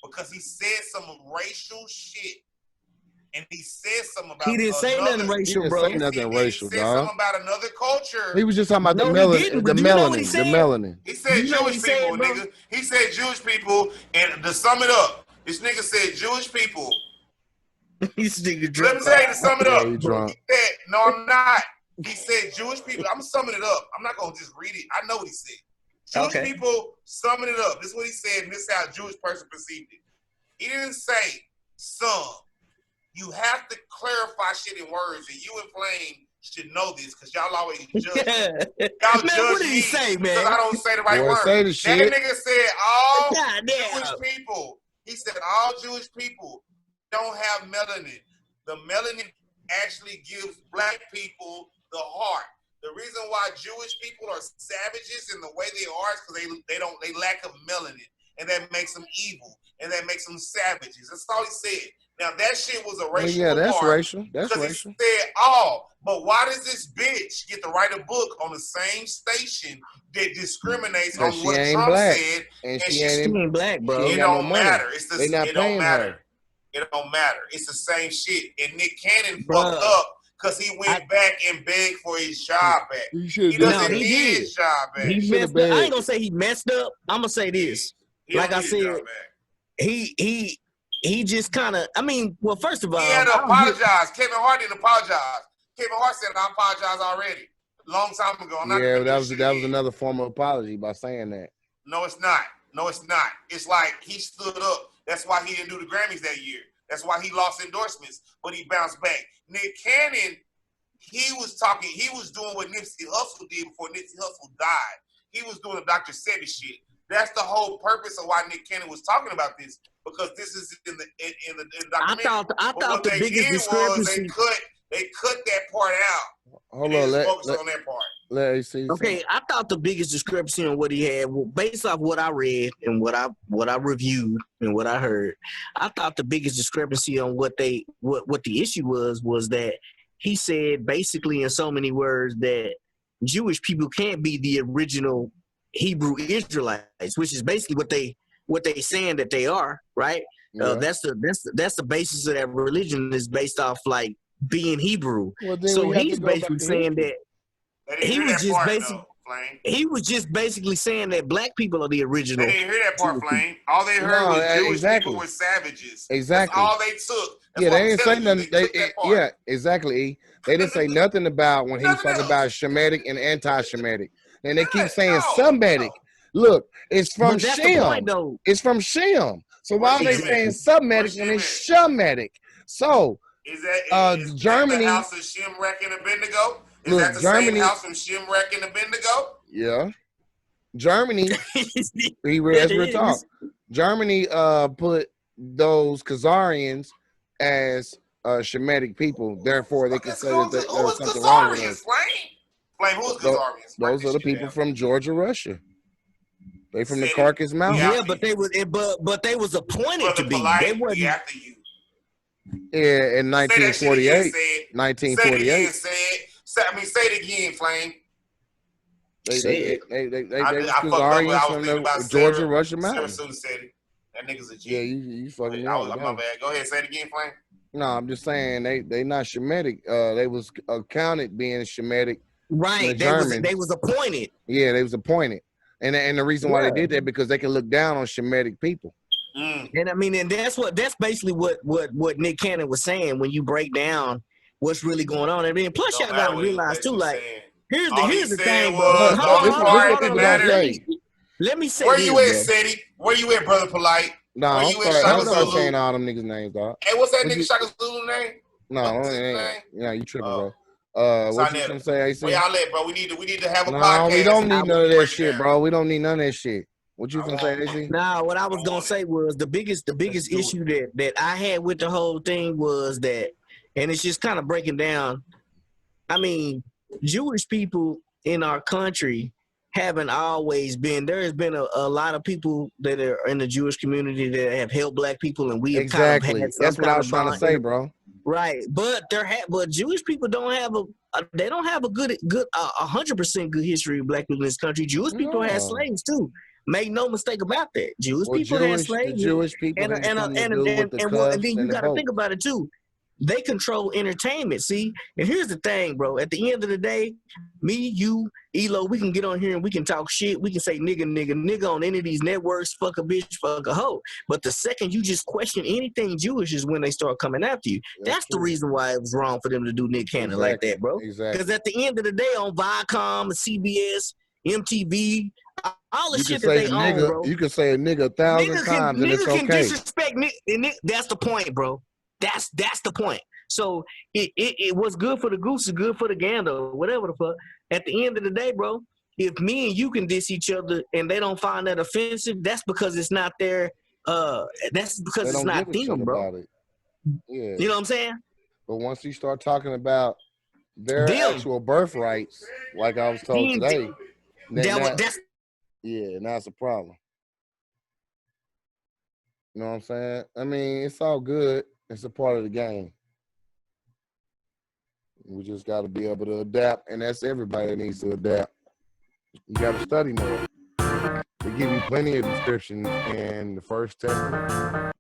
because he said some racial shit. And he said something about He didn't say nothing racial, He didn't bro. say nothing racial, he said dog. something about another culture. He was just talking about No, the he melanin, didn't, the but you know what he melanin, the said? melanin. He said You know what Jewish he said, people, bro? nigga. He said Jewish people, and to sum it up, this nigga said Jewish people. This nigga Let drunk. me say to sum it Yeah, up. he drunk. He said, no, I'm not. He said Jewish people. I'm summing it up. I'm not gonna just read it. I know what he said. Jewish Okay. people, summing it up. This is what he said, and this is how a Jewish person perceived it. He didn't say some. You have to clarify shit in words, and you and Flame should know this because y'all always judge. Y'all Man, judge what did he me say, because man? I don't say the right Boy, word. say the That shit. nigga said all God damn. Jewish people. He said all Jewish people don't have melanin. The melanin actually gives black people the heart. The reason why Jewish people are savages in the way they are is because they lack of melanin, and that makes them evil, and that makes them savages. That's all he said. Now that shit was a racial Yeah, that's remark racial. That's because racial. he said all. But why does this bitch get to write a book on the same station that discriminates on Because she what ain't Trump black. said? And and she she's ain't, Ain't black, bro. she ain't It got no don't money. matter. It's the, They not it don't paying matter. her. It don't matter. It's the same shit. And Nick Cannon Bruh. fucked up because he went back and begged for his job back. He should He have doesn't No, he need did. his job back. He should've messed up. I begged. ain't gonna say he messed up. I'm gonna say this. He Like don't I need his said, job back. he just kind of. I mean, well, first of all, He had to I don't hear- apologize. Kevin Hart didn't apologize. Kevin Hart said, I apologize already. Long time ago. I'm not Yeah, gonna that do was shit that was again. another form of apology by saying that. No, it's not. No, it's not. It's like he stood up. That's why he didn't do the Grammys that year. That's why he lost endorsements, but he bounced back. Nick Cannon, he was doing what Nipsey Hussle did before Nipsey Hussle died. He was doing the Dr. Sebi shit. That's the whole purpose of why Nick Cannon was talking about this, because this is in the documentary. I But thought what the they biggest did was discrepancy. they cut that part out. Hold and they on, just let focused on that part. AC. Okay, I thought the biggest discrepancy in what he had, well, based off what I read and what I reviewed and what I heard, I thought the biggest discrepancy on what the issue was that he said basically in so many words that Jewish people can't be the original Hebrew Israelites, which is basically what they saying that they are, right? Yeah. That's the basis of that religion is based off like being Hebrew. Well, then So we have he's to go back basically to saying history. that They didn't he hear was that just part, basically though, Flame. he was just basically saying that black people are the original. They didn't hear that part, Flame. All they heard No, was Jewish exactly. people were savages. Exactly. That's all they took. That's Yeah, what they I'm didn't say telling you. nothing. They took that part. Yeah, exactly. E. They didn't say nothing about when he was Nothing talking else. about Shemitic and anti-Shemitic. And they keep No, saying no. Semitic. Look, it's from But that's the Shem. point, though. It's from Shem. So why are they Where's saying Shem Semitic when it's Shemitic? So Is that Germany. the house of Shimrek and Abednego? Is Look, that the Germany. same house from Shimrek and Abednego? Yeah. Germany. As we're talking. Germany put those Khazarians as Shemitic people. Therefore, they can say that there was something wrong with us. Flame, who's Khazarians? Those are the people from Georgia, Russia. They from the Caucasus Mountains. Yeah, but they was appointed to be. They wasn't. After you. Yeah, in 1948. Say 1948. say it again, Flame. They was I Khazarians from thinking about the Georgia, Sarah, Russia mountains. Sarah said it. That nigga's a G. Yeah, you fucking my bad. Go ahead, say it again, Flame. No, I'm just saying they not Shemitic. They was counted being Shemitic. Right. They was appointed. Yeah, they was appointed. And the reason why they did that because they can look down on Shemitic people. And I mean, and that's basically what Nick Cannon was saying when you break down what's really going on. I mean, plus y'all gotta realize too, like here's the thing, bro. Let me say where this, you at, bro. Sadie? Where you at, brother Polite? No, where I'm you sorry. at, I'm Shaka sorry Zulu? saying all them niggas' names, dog. Hey, what's that nigga Shaka Zulu name? No, what's his name? Yeah, you tripping, bro. What you gonna say, AC? Where y'all at, bro? We need to have a No, podcast. we don't need none of that shit, bro. We don't need none of that shit. What you gonna say, AC? Nah, what I was gonna say was the biggest issue that I had with the whole thing was that, and it's just kind of breaking down. I mean, Jewish people in our country haven't always been. There has been a lot of people that are in the Jewish community that have helped black people, and we have Exactly. kind of had some That's what kind I was of trying to bond. say, bro. Right, but but Jewish people don't have they don't have a good 100% good history of black people in this country. Jewish people had No. slaves too. Make no mistake about that. Jewish Well, people had the slaves, Jewish people and had something to do with the cuffs then you and the got to boat. think about it too. They control entertainment. See, and here's the thing, bro. At the end of the day, me, you, Elo, we can get on here and we can talk shit. We can say nigga on any of these networks, fuck a bitch, fuck a hoe. But the second you just question anything Jewish is when they start coming after you. That's the reason why it was wrong for them to do Nick Cannon like that, bro. Exactly. Because at the end of the day, on Viacom, CBS, MTV, all the shit that they own, bro. You can say a nigga 1,000 times and it's okay. Can disrespect nigga. That's the point, bro. That's the point. So it was good for the goose is good for the gander, whatever the fuck. At the end of the day, bro, if me and you can diss each other and they don't find that offensive, that's because it's not their that's because it's not them, bro. Yeah. You know what I'm saying? But once you start talking about their actual birthrights, like I was told today, now it's a problem. You know what I'm saying? I mean, it's all good. It's a part of the game. We just got to be able to adapt, and that's everybody that needs to adapt. You got to study more. They give you plenty of descriptions in the First Testament.